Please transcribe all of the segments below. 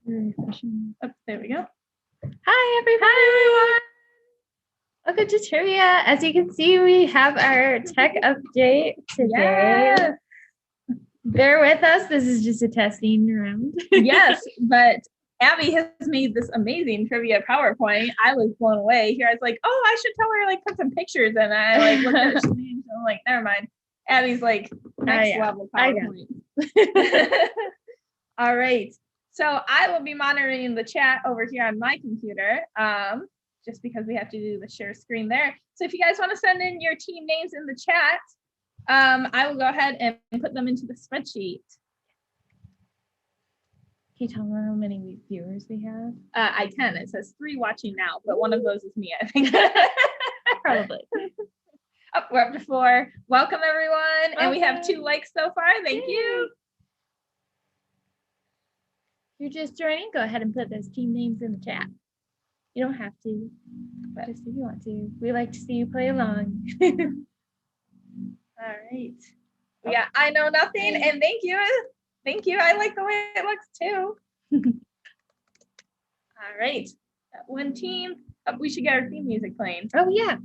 Oh, there we go. Hi, everyone. Welcome to Trivia. As you can see, we have our tech update today. Yes. Bear with us. This is just a testing round. Yes, but Abby has made this amazing trivia PowerPoint. I was blown away. Here I was like, oh, I should tell her, like, put some pictures, and I like looked at her names, and I'm like, never mind. Abby's like next level PowerPoint. All right. So I will be monitoring the chat over here on my computer, just because we have to do the share screen there. So if you guys want to send in your team names in the chat, I will go ahead and put them into the spreadsheet. Can you tell me how many viewers we have? I can. It says 3 watching now, but one of those is me, I think. Probably. Oh, we're up to 4. Welcome, everyone. And we have 2 likes so far. Thank you. If you're just joining, go ahead and put those team names in the chat. You don't have to, but just if you want to. We like to see you play along. All right. Yeah, I know nothing, and thank you. Thank you. I like the way it looks too. All right. That one team. Oh, we should get our theme music playing. Oh, yeah.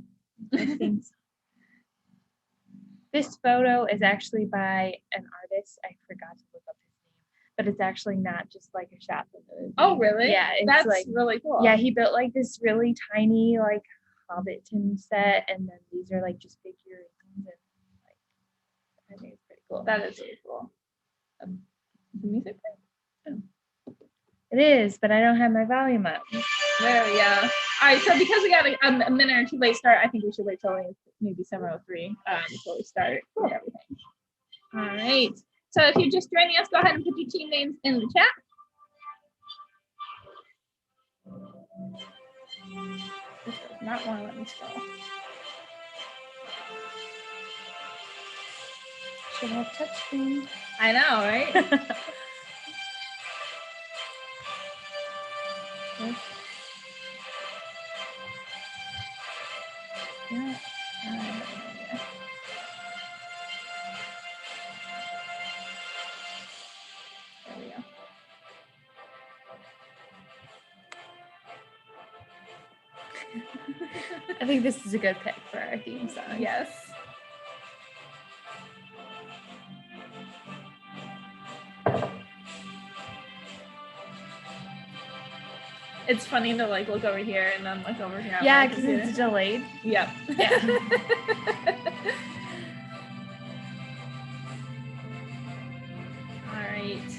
This photo is actually by an artist. I forgot to look up his name, but it's actually not just like a shot from the movie. Oh, really? Yeah, it's that's like really cool. Yeah, he built like this really tiny like Hobbiton set, and then these are like just figurines, and like I think it's pretty cool. That is really cool. The music thing? Oh. It is, but I don't have my volume up. There we go. All right, so because we got a minute or 2 late start, I think we should wait till maybe 7:03 before we start everything. All right. So if you're just joining us, go ahead and put your team names in the chat. This does not want to let me scroll. Should have touchscreen. I know, right? Yeah. There we go. I think this is a good pick for our theme song. Yes. It's funny to like look over here and then look over here. Yeah, because it's delayed. Yep. Yeah. All right.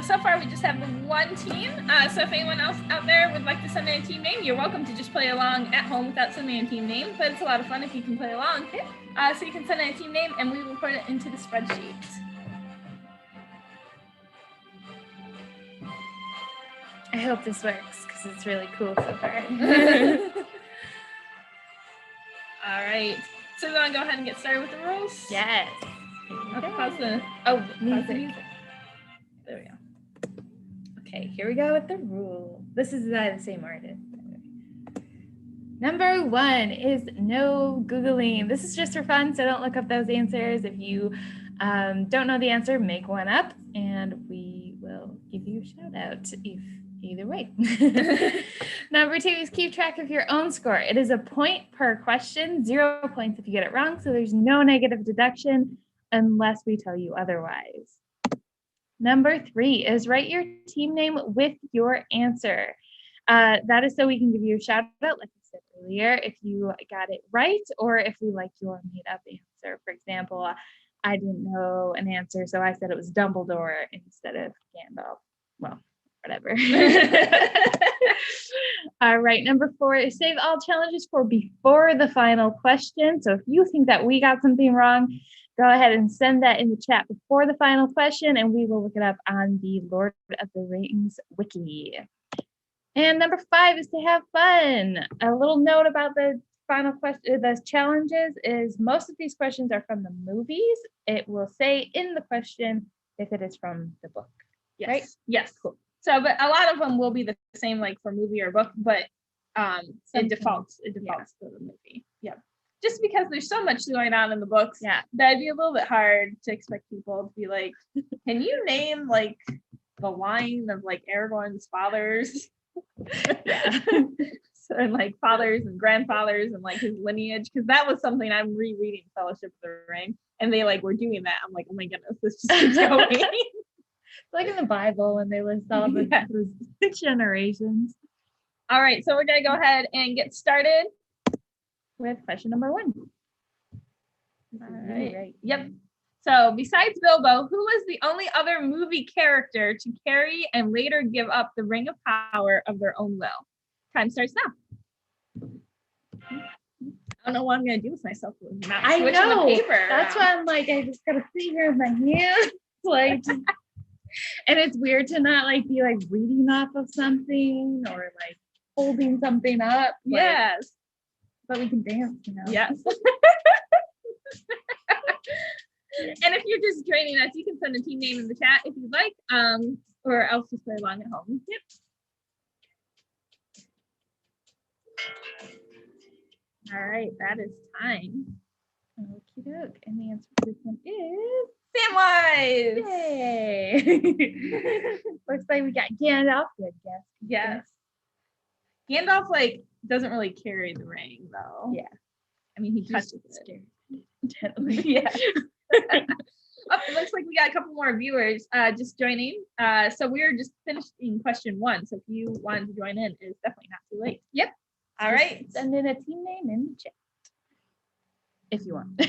So far we just have the one team. So if anyone else out there would like to send in a team name, you're welcome to just play along at home without sending a team name. But it's a lot of fun if you can play along. So you can send in a team name and we will put it into the spreadsheet. I hope this works because it's really cool so far. All right. So we want to go ahead and get started with the rules? Yes. Okay. Pause the music. There we go. Okay, here we go with the rule. This is the same artist. Number 1 is no Googling. This is just for fun, so don't look up those answers. If you don't know the answer, make one up, and we will give you a shout out either way. Number 2 is keep track of your own score. It is a point per question, 0 points if you get it wrong, so there's no negative deduction unless we tell you otherwise. Number 3 is write your team name with your answer. That is so we can give you a shout out, like I said earlier, if you got it right or if we like your made up answer. For example, I didn't know an answer, so I said it was Dumbledore instead of Gandalf. Well, whatever. All right, number 4 is save all challenges for before the final question. So if you think that we got something wrong, go ahead and send that in the chat before the final question, and we will look it up on the Lord of the Rings wiki. And number 5 is to have fun. A little note about the final question, the challenges is most of these questions are from the movies. It will say in the question if it is from the book. Yes. Right? Yes. Cool. So, but a lot of them will be the same, like for movie or book, but it defaults to the movie. Yeah. Just because there's so much going on in the books, that'd be a little bit hard to expect people to be like, can you name like the line of like Aragorn's fathers. Yeah. So, and like fathers and grandfathers and like his lineage, because that was something I'm rereading Fellowship of the Ring, and they like were doing that. I'm like, oh my goodness, this just keeps going. Like in the Bible when they list all the generations. All right, so we're gonna go ahead and get started With question number 1. All right. Yep. So besides Bilbo, who was the only other movie character to carry and later give up the Ring of Power of their own will? Time starts now. I don't know what I'm gonna do with myself. Not I switching know. the paper That's around. why I'm like, I just gotta sit here with my hands, like, and it's weird to not like be like reading off of something or like holding something up. Like, Yes. but we can dance, you know. Yes. And if you're just joining us, you can send a team name in the chat if you'd like, or else just play along at home. Yep. All right, that is time. Okie doke. And the answer to this one is Samwise. yay. Looks like we got Gandalf. Good guess. Yes. Gandalf like doesn't really carry the ring though. Yeah. I mean he touches Scared. it. Yeah. Oh, it looks like we got a couple more viewers just joining. So we're just finishing question 1. So if you wanted to join in, it's definitely not too late. Yep. All right. Send in a team name in the chat if you want.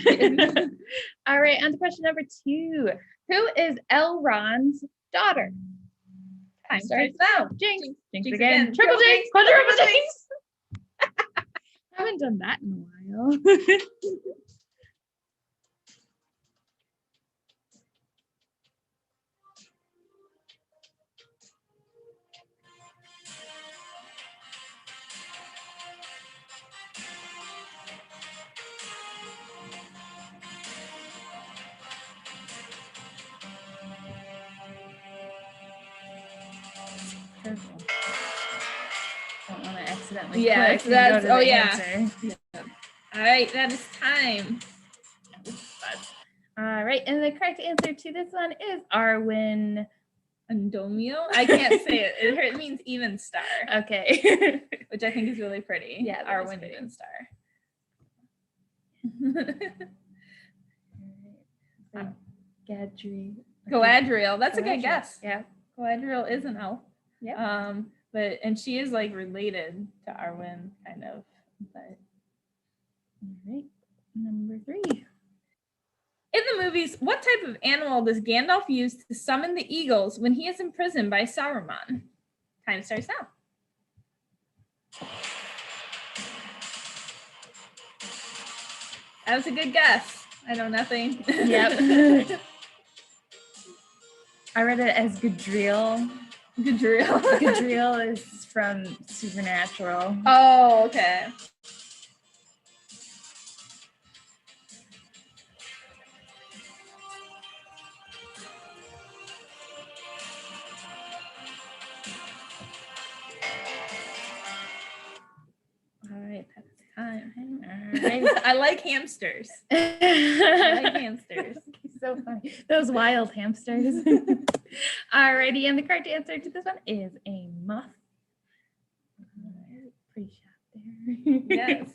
All right, on to question number 2. Who is Elrond's daughter? Time starts now. Jinx. Jinx Jinx again. again. Triple Triple jinx. Quadruple jinx. Haven't done that in a while. Careful. Don't want to accidentally Yes, click and go that's to the yeah. answer. All right, that is time. All right, and the correct answer to this one is Arwen. Andomio? I can't say it. It means even star, Okay. which I think is really pretty. Yeah, that is Arwen pretty. even star. Gadri. Galadriel. That's a good Galadriel. guess. Yeah. Galadriel is an elf. Yeah. And she is like related to Arwen, kind of. But All right. Number 3. in the movies, what type of animal does Gandalf use to summon the eagles when he is imprisoned by Saruman? Time starts now. That was a good guess. I know nothing. Yep. I read it as Gadriel. Gadriel. Gadriel is from Supernatural. Oh, okay. All right, that's time. All right. I like hamsters. I like hamsters. So funny. Those wild hamsters. Alrighty, and the correct answer to this one is a moth. Pretty sharp there. Yes.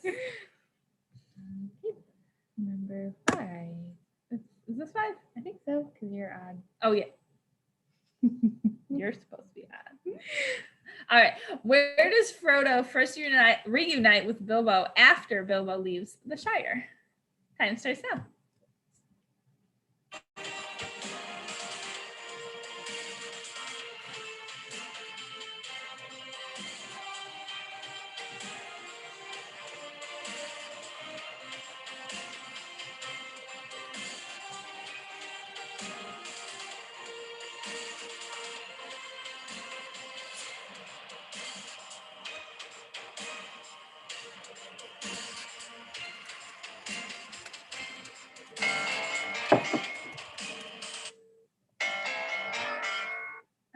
Number 5. Is this 5? I think so, because you're odd. Oh, yeah. You're supposed to be odd. All right. Where does Frodo first reunite with Bilbo after Bilbo leaves the Shire? Time starts now.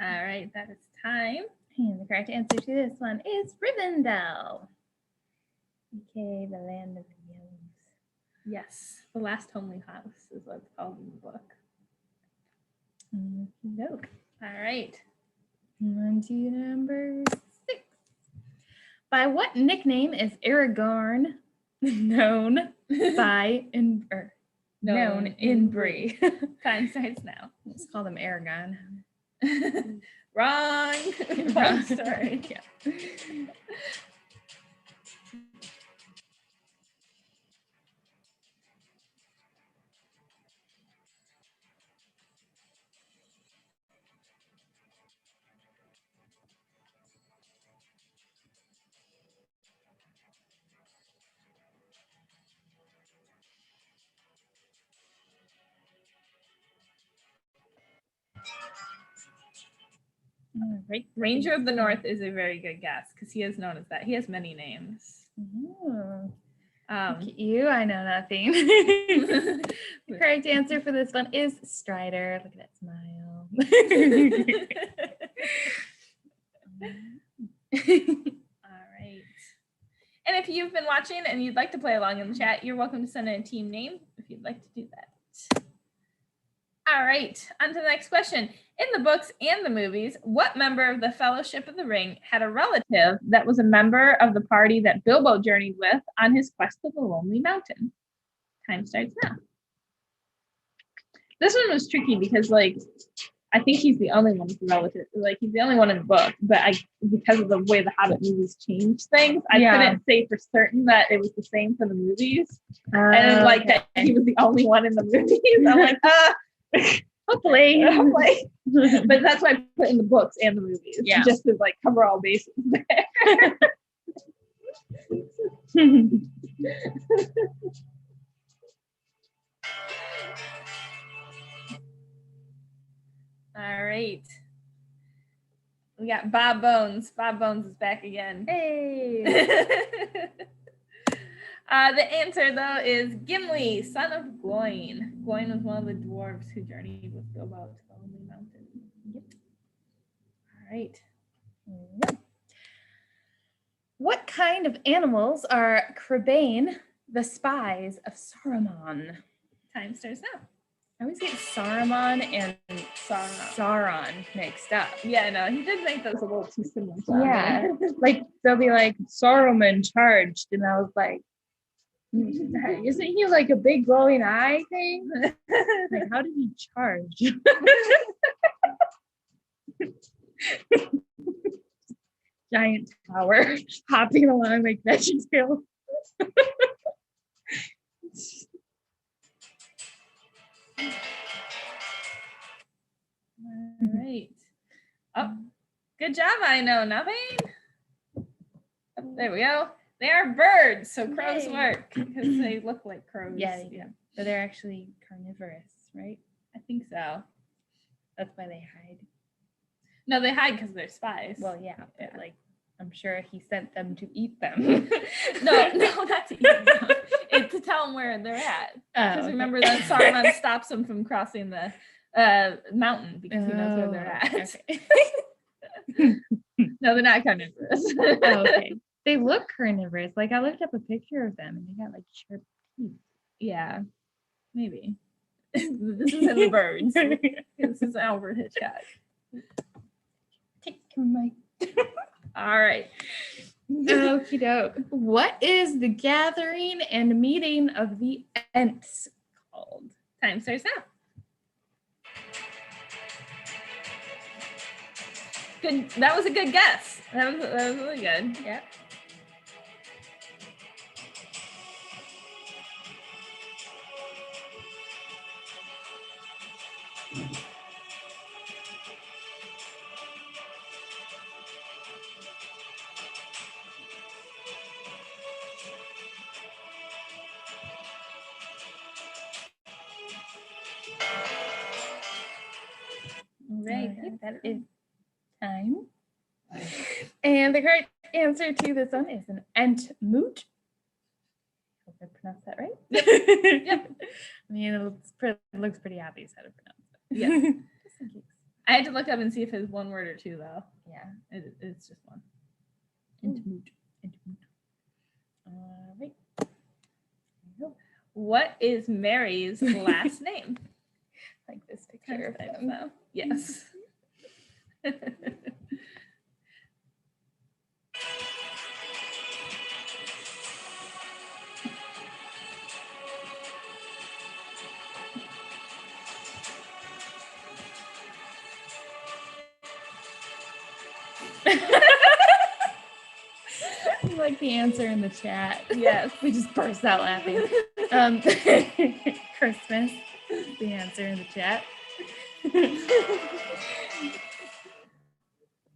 All right, that is time. And the correct answer to this one is Rivendell. Okay, the land of the elves. Yes, the last homely house is what it's called in the book. Nope. All right. On to number 6. By what nickname is Aragorn known known in Bree? Time starts now. Let's call them Aragon. Wrong. Wrong story. Yeah. All right. Ranger of the North is a very good guess because he is known as that. He has many names. Look at you, I know nothing. The correct answer for this one is Strider. Look at that smile. All right. And if you've been watching and you'd like to play along in the chat, you're welcome to send in a team name if you'd like to do that. All right, on to the next question. In the books and the movies, what member of the Fellowship of the Ring had a relative that was a member of the party that Bilbo journeyed with on his quest to the Lonely Mountain? Time starts now. This one was tricky because, like, I think he's the only one with a relative. Like, he's the only one in the book, but because of the way the Hobbit movies changed things, I couldn't say for certain that it was the same for the movies. And like that he was the only one in the movies. I'm like, hopefully. But that's why I put in the books and the movies, just to like cover all bases there. All right. We got Bob Bones. Bob Bones is back again. Hey. The answer, though, is Gimli, son of Gloin. Gloin was one of the dwarves who journeyed with Bilbo to the Lonely Mountain. Yep. All right. Yep. What kind of animals are Crebain, the spies of Saruman? Time starts now. I always get Saruman and Sauron mixed up. Yeah, no, he did make those a little too similar. Yeah, like they'll be like Saruman charged, and I was like, isn't he like a big glowing eye thing? Like, how did he charge? Giant tower hopping along like VeggieTales. All right. Oh, good job. I know nothing. Oh, there we go. They are birds, so crows work because they look like crows. Yeah, they do. But they're actually carnivorous, right? I think so. That's why they hide. No, they hide because they're spies. Well, yeah, but like, I'm sure he sent them to eat them. no, not to eat them. It's to tell them where they're at. Because remember that Saruman stops them from crossing the mountain because he knows where they're at. Okay. No, they're not carnivorous. Okay. They look carnivorous. Like, I looked up a picture of them and they got like sharp teeth. Yeah, maybe. This is in the birds. This is Alfred Hitchcock. Take my. All right. Okie doke. What is the gathering and meeting of the Ents called? Time starts now. Good. That was a good guess. That was really good. Yeah. Right. That is time. And the correct answer to this one is an Entmoot. Hope I pronounced that right. Yep. I mean, it looks pretty obvious how to pronounce it. Yeah. I had to look up and see if it's one word or two, though. Yeah. It's just one. Entmoot. All right. What is Mary's last name? Like this picture of them. So. Yes. Like the answer in the chat. Yes. We just burst out laughing. Christmas. The answer in the chat. It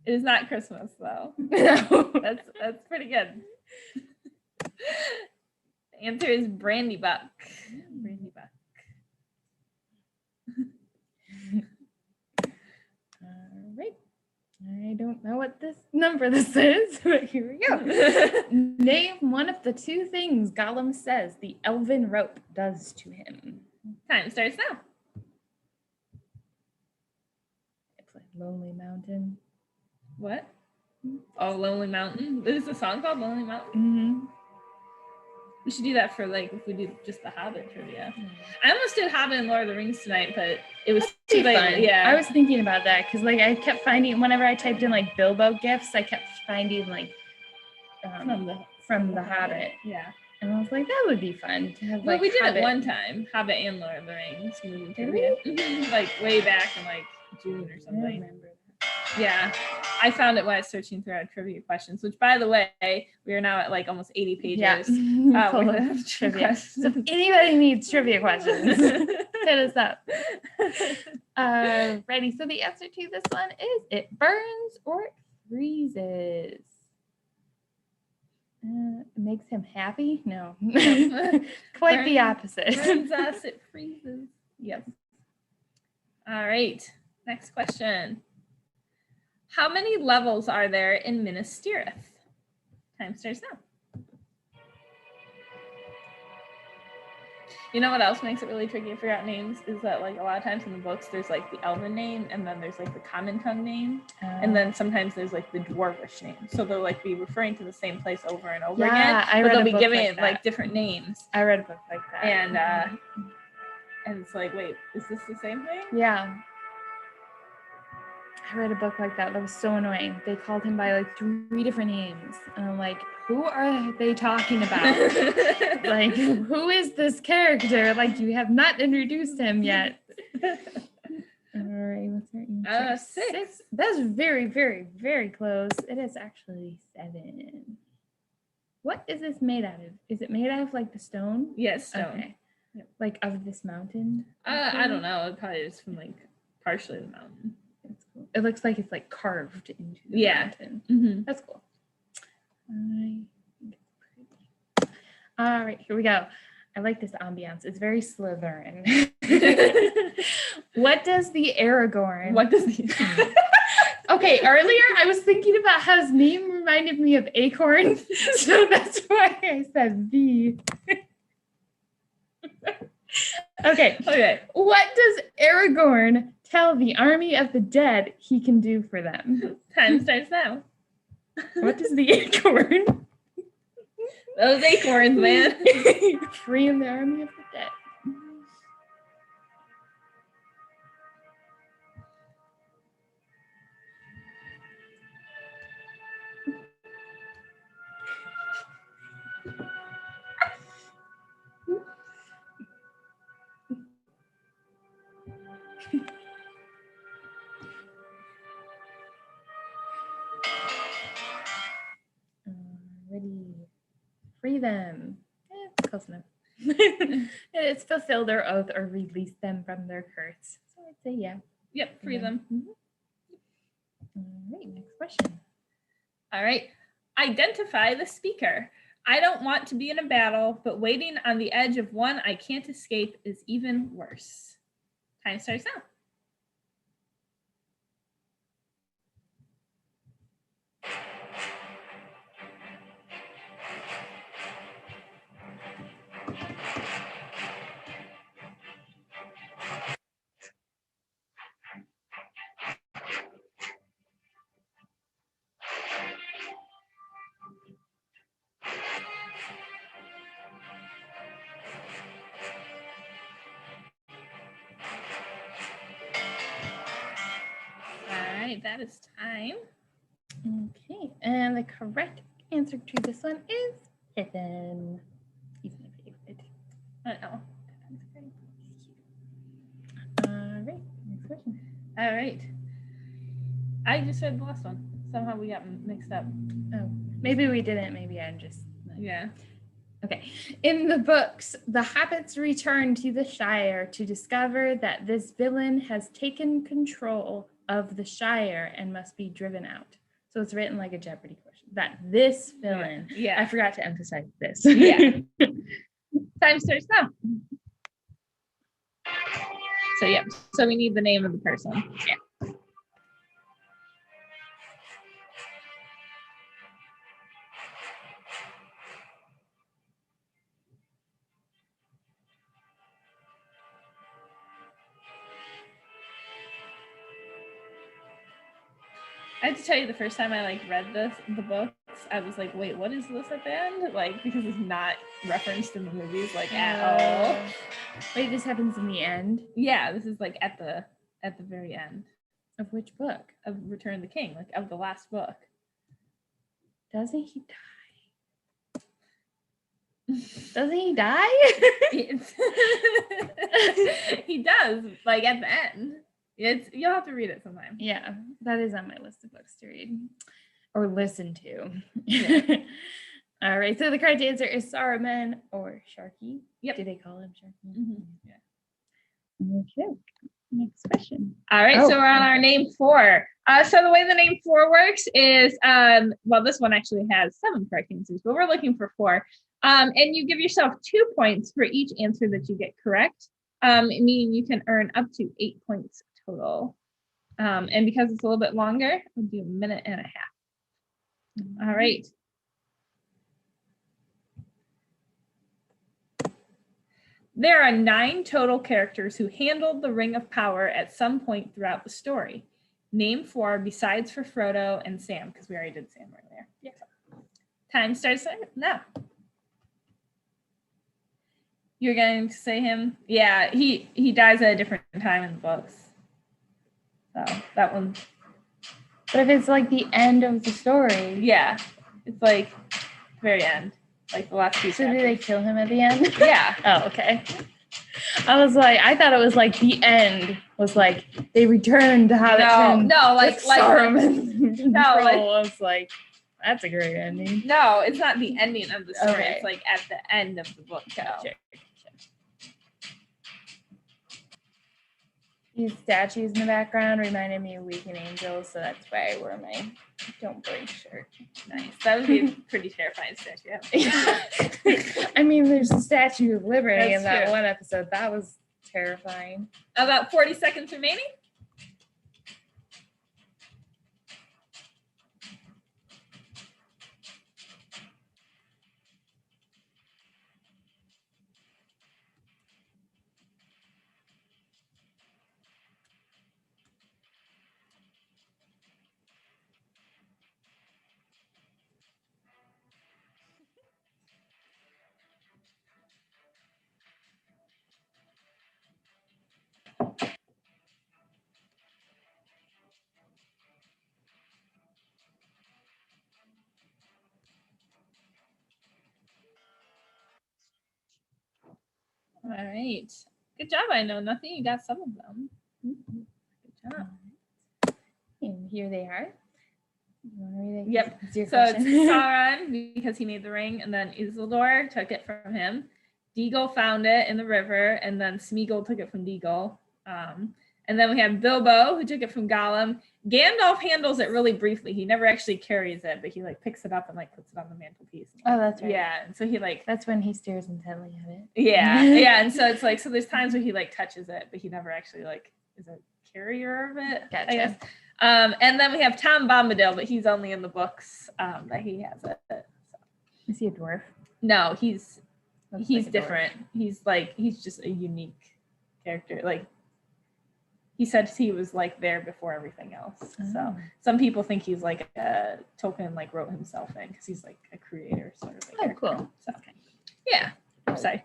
is not Christmas though. No. That's pretty good. The answer is Brandy Buck. Brandy Buck. All right. I don't know what this number this is, but here we go. Name one of the two things Gollum says the Elven Rope does to him. Time starts now. It's like Lonely Mountain. What? Oh, Lonely Mountain. There's a song called Lonely Mountain. Mm-hmm. We should do that for like if we do just the Hobbit trivia. I almost did Hobbit and Lord of the Rings tonight, but it was too late. Fun. Yeah, I was thinking about that because like I kept finding whenever I typed in like Bilbo gifts, I kept finding like from the Hobbit. Yeah, and I was like, that would be fun to have. Well, like we did Hobbit. it one time, Hobbit and Lord of the Rings movie Did trivia. we? Like way back in like June or I something. remember that. Yeah, I found it when I was searching through our trivia questions, which by the way, we are now at like almost 80 pages. Yeah. Full with of trivia. questions. So if anybody needs trivia questions, hit us up. Ready. So the answer to this one is it burns or it freezes. It makes him happy? No. Quite the opposite. Burns us, it freezes. Yep. All right. Next question. How many levels are there in Minas Tirith? Time starts now. You know what else makes it really tricky to figure out names is that like a lot of times in the books there's like the Elven name and then there's like the common tongue name and then sometimes there's like the dwarvish name. So they'll like be referring to the same place over and over again, but they'll be giving it like different names. I read a book like that. And it's like, wait, is this the same thing? Yeah. I read a book like that. That was so annoying. They called him by like 3 different names. And I'm like, who are they talking about? Like, who is this character? Like, you have not introduced him yet. All right, what's our answer? 6. That's very, very, very close. It is actually 7. What is this made out of? Is it made out of like the stone? Yes, stone. Okay. Yep. Like of this mountain? I don't know. It probably is from like partially the mountain. That's cool. It looks like it's like carved into the mountain. Mm-hmm. That's cool. All right, here we go. I like this ambiance. It's very Slytherin. What does the Aragorn? Okay, earlier I was thinking about how his name reminded me of acorn, so that's why I said the. Okay. What does Aragorn tell the army of the dead he can do for them? Time starts now. What does the acorn? Those acorns, man. Freeing the army of the dead. Ready. Free them. Close enough. It's fulfill their oath or release them from their curse. So I'd say yeah. Yep, free them. Mm-hmm. All right, next question. All right. Identify the speaker. I don't want to be in a battle, but waiting on the edge of one I can't escape is even worse. Time starts now. That is time. Okay, and the correct answer to this one is Pippin. He's my favorite. I know. All right, next question. All right. I just read the last one. Somehow we got mixed up. Oh. Maybe we didn't. Maybe I'm just. Yeah. Okay. In the books, the hobbits return to the Shire to discover that this villain has taken control of the Shire and must be driven out. So it's written like a Jeopardy question. That this villain. Yeah. I forgot to emphasize this. Yeah. Time starts now. So yeah. So we need the name of the person. Yeah. I have to tell you, the first time I like read the books, I was like, wait, what is this at the end? Like, because it's not referenced in the movies like at all. Wait, this happens in the end? Yeah, this is like at the very end. Of which book? Of Return of the King, like of the last book. Doesn't he die? Doesn't he die? He does, like at the end. You'll have to read it sometime. Yeah, that is on my list of books to read or listen to. Yeah. All right, so the correct answer is Saruman or Sharky. Yep. Do they call him Sharky? Mm-hmm. Yeah. Okay. Next question. All right, so we're on our name 4. So the way the name 4 works is, well, this one actually has 7 correct answers, but we're looking for 4. And you give yourself 2 points for each answer that you get correct, meaning you can earn up to 8 points total. And because it's a little bit longer, we'll do 1.5 minutes. Mm-hmm. All right. There are 9 total characters who handled the Ring of Power at some point throughout the story. Name 4 besides for Frodo and Sam, because we already did Sam earlier. Yeah. Time starts now. You're going to say him? Yeah, he dies at a different time in the books. So that one. But if it's like the end of the story. Yeah, it's like very end. Like the last few So chapters. do they kill him at the end? Yeah. Oh, okay. I thought it was like the end was like they returned to how like Saruman. No, like, I was like, that's a great ending. No, it's not the ending of the story. Okay. It's like at the end of the book. Gotcha. These statues in the background reminded me of Weeping Angels, so that's why I wore my Don't Break shirt. Nice. That would be a pretty terrifying statue. I mean, there's a Statue of Liberty That's in that true. one episode. That was terrifying. About 40 seconds remaining. All right. Good job. I know nothing. You got some of them. Good job. And here they are. You want to read it? Yep. It's your So it's question. Sauron because he made the ring, and then Isildur took it from him. Deagle found it in the river, and then Smeagol took it from Deagle. And then we have Bilbo, who took it from Gollum. Gandalf handles it really briefly. He never actually carries it, but he like picks it up and like puts it on the mantelpiece. Oh, that's right. Yeah, and so he like That's when he stares intently at it. yeah, and so it's like so there's times where he like touches it, but he never actually like is a carrier of it. Gotcha. I guess. And then we have Tom Bombadil, but he's only in the books that he has it. So. Is he a dwarf? No, he's Looks like a dwarf. different. He's just a unique character. Like he said he was like there before everything else. So Oh. some people think he's like a Tolkien like wrote himself in because he's like a creator sort of. A character. Cool. So yeah, I'm sorry.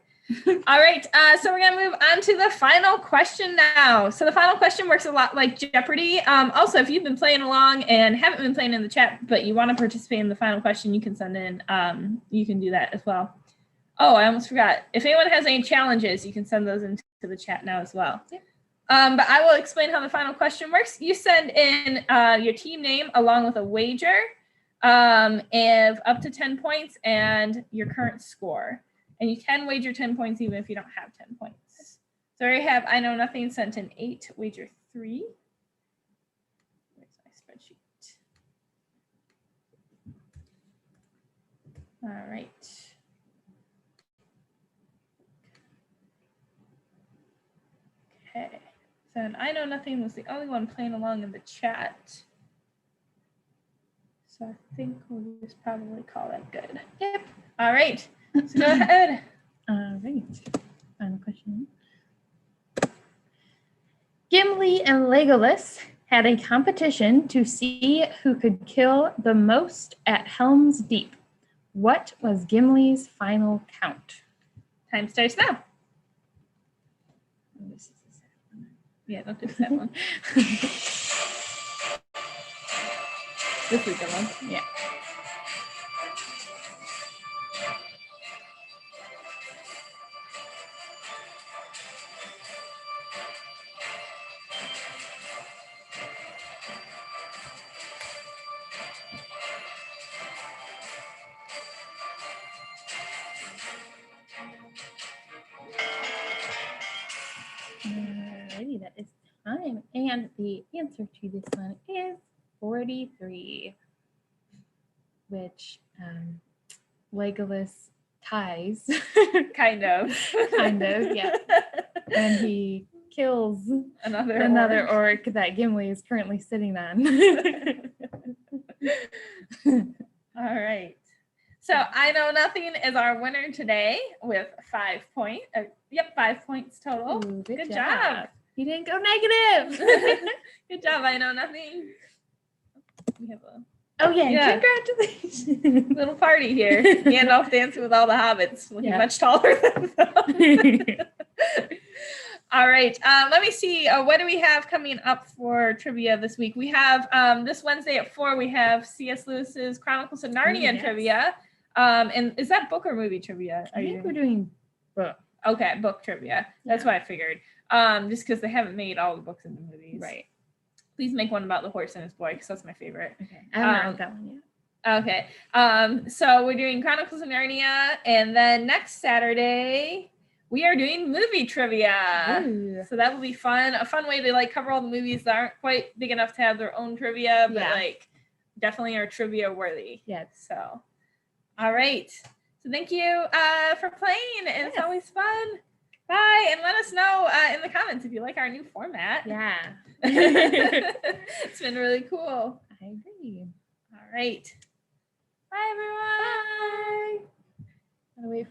All right, so we're gonna move on to the final question now. So the final question works a lot like Jeopardy. Also, if you've been playing along and haven't been playing in the chat, but you want to participate in the final question, you can send in. You can do that as well. Oh, I almost forgot. If anyone has any challenges, you can send those into the chat now as well. Yeah. But I will explain how the final question works. You send in your team name along with a wager. and up to 10 points and your current score. And you can wager 10 points even if you don't have 10 points. So I have I Know Nothing sent an 8, wager 3. Where's my spreadsheet? All right. Okay. So I Know Nothing was the only one playing along in the chat. So I think we'll just probably call that good. Yep. All right. So go ahead. All right. Final question. Gimli and Legolas had a competition to see who could kill the most at Helms Deep. What was Gimli's final count? Time starts now. Oh, this is a sad one. Yeah, don't do that one. This is a good one. Yeah. Alrighty, that is time. And the answer to this one is 43, which Legolas ties. Kind of. Kind of, yeah. And he kills Another orc that Gimli is currently sitting on. All right. So I Know Nothing is our winner today with 5 points. 5 points total. Ooh, good job. You didn't go negative. Good job, I Know Nothing. We have a Congratulations. little party here. Gandalf dancing with all the hobbits, looking much taller than them. All right. Let me see. What do we have coming up for trivia this week? We have this Wednesday at 4, we have C.S. Lewis's Chronicles of Narnia trivia. And is that book or movie trivia? I think we're doing book. Okay, book trivia. That's what I figured. Just because they haven't made all the books into movies. Right. Please make one about the horse and his boy, because that's my favorite. Okay. I haven't read that one yet. Okay. So we're doing Chronicles of Narnia, and then next Saturday we are doing movie trivia. Ooh. So that will be fun. A fun way to like cover all the movies that aren't quite big enough to have their own trivia, but like definitely are trivia worthy. Yeah. So, all right. So thank you for playing, and it's always fun. Bye, and let us know in the comments if you like our new format. Yeah. It's been really cool. I agree. All right. Bye, everyone. Bye. Gotta wait for